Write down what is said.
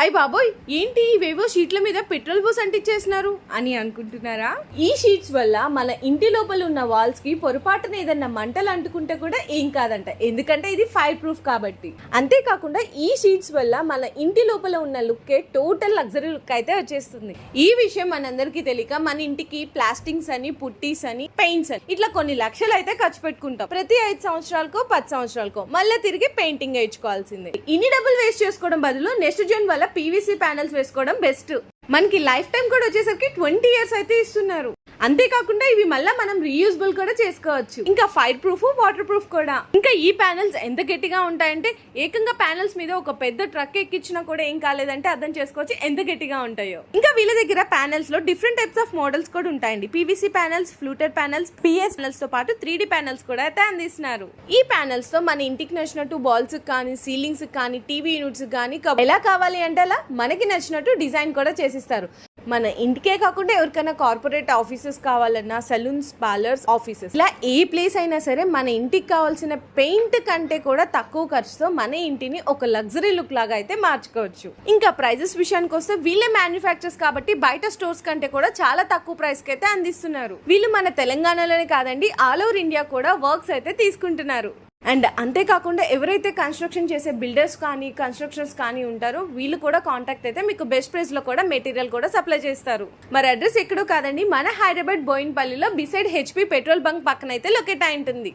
అయ్ బాబోయ్, ఏంటి ఇవేవో షీట్ల మీద పెట్రోల్ బోస్ అంటించేసినారు అని అనుకుంటున్నారా? ఈ షీట్స్ వల్ల మన ఇంటి లోపల ఉన్న వాల్స్ కి పొరపాటున ఏదన్నా మంటలు అంటుకుంటే కూడా ఏం కాదంట, ఎందుకంటే ఇది ఫైర్ ప్రూఫ్ కాబట్టి. అంతేకాకుండా ఈ షీట్స్ వల్ల మన ఇంటి లోపల ఉన్న లుక్కే టోటల్ లగ్జరీ లుక్ అయితే వచ్చేస్తుంది. ఈ విషయం మనందరికీ తెలియక మన ఇంటికి ప్లాస్టింగ్స్ అని, పుట్టీస్ అని, పెయింట్స్ అని ఇట్లా కొన్ని లక్షలు అయితే ఖర్చు పెట్టుకుంటాం. ప్రతి 5 సంవత్సరాలకో 10 సంవత్సరాలకో మళ్ళీ తిరిగి పెయింటింగ్ వేయించుకోవాల్సిందే. ఇన్ని డబ్బులు వేస్ట్ చేసుకోవడం బదులు నెక్స్ట్ జన్ వల్ల పీవీసీ ప్యానెల్స్ వేసుకోవడం బెస్ట్. మనకి లైఫ్ టైం కూడా వచ్చేసరికి 20 years అయితే ఇస్తున్నారు. అంతేకాకుండా ఇవి మళ్ళీ మనం రీయూజబుల్ కూడా చేసుకోవచ్చు. ఇంకా ఫైర్ ప్రూఫ్, వాటర్ ప్రూఫ్ కూడా. ఇంకా ఈ ప్యానెల్స్ ఎంత గట్టిగా ఉంటాయంటే ఏకంగా ప్యానెల్స్ మీద ఒక పెద్ద ట్రక్ ఎక్కించినా కూడా ఏం కాలేదంటే అర్థం చేసుకోవచ్చు ఎంత గట్టిగా ఉంటాయో. ఇంకా వీళ్ళ దగ్గర ప్యానెల్స్ లో డిఫరెంట్ టైప్స్ ఆఫ్ మోడల్స్ కూడా ఉంటాయండి. PVC panels, fluted panels, PS panels తో పాటు 3D ప్యానెల్స్ కూడా అయితే అందిస్తున్నారు. ఈ ప్యానెల్స్ తో మన ఇంటికి నచ్చినట్టు బాల్స్ కానీ, సీలింగ్స్ కానీ, టీవీ యూనిట్స్ కానీ ఎలా కావాలి అంటే అలా మనకి నచ్చినట్టు డిజైన్ కూడా చేసిస్తారు. మన ఇంటికే కాకుండా ఎవరికైనా కార్పొరేట్ ఆఫీసెస్ కావాలన్నా, సెలూన్స్, పార్లర్స్, ఆఫీసెస్, ఇలా ఏ ప్లేస్ అయినా సరే మన ఇంటికి కావాల్సిన పెయింట్ కంటే కూడా తక్కువ ఖర్చుతో మన ఇంటిని ఒక లగ్జరీ లుక్ లాగా అయితే మార్చుకోవచ్చు. ఇంకా ప్రైజెస్ విషయానికి వస్తే వీళ్ళే మ్యానుఫ్యాక్చర్స్ కాబట్టి బయట స్టోర్స్ కంటే కూడా చాలా తక్కువ ప్రైస్ కి అయితే అందిస్తున్నారు. వీళ్ళు మన తెలంగాణలోనే కాదండి, ఆల్ ఓవర్ ఇండియా కూడా వర్క్స్ అయితే తీసుకుంటున్నారు. అండ్ అంతేకాకుండా ఎవరైతే కన్స్ట్రక్షన్ చేసే బిల్డర్స్ కానీ, కన్స్ట్రక్షన్స్ కానీ ఉంటారో వీళ్ళు కూడా కాంటాక్ట్ అయితే మీకు బెస్ట్ ప్రైస్ లో కూడా మెటీరియల్ కూడా సప్లై చేస్తారు. మరి అడ్రస్ ఎక్కడో కాదండి, మన హైదరాబాద్ బోయిన్పల్లిలో బిసైడ్ HP పెట్రోల్ బంక్ పక్కన అయితే లొకేట్ అయి ఉంటుంది.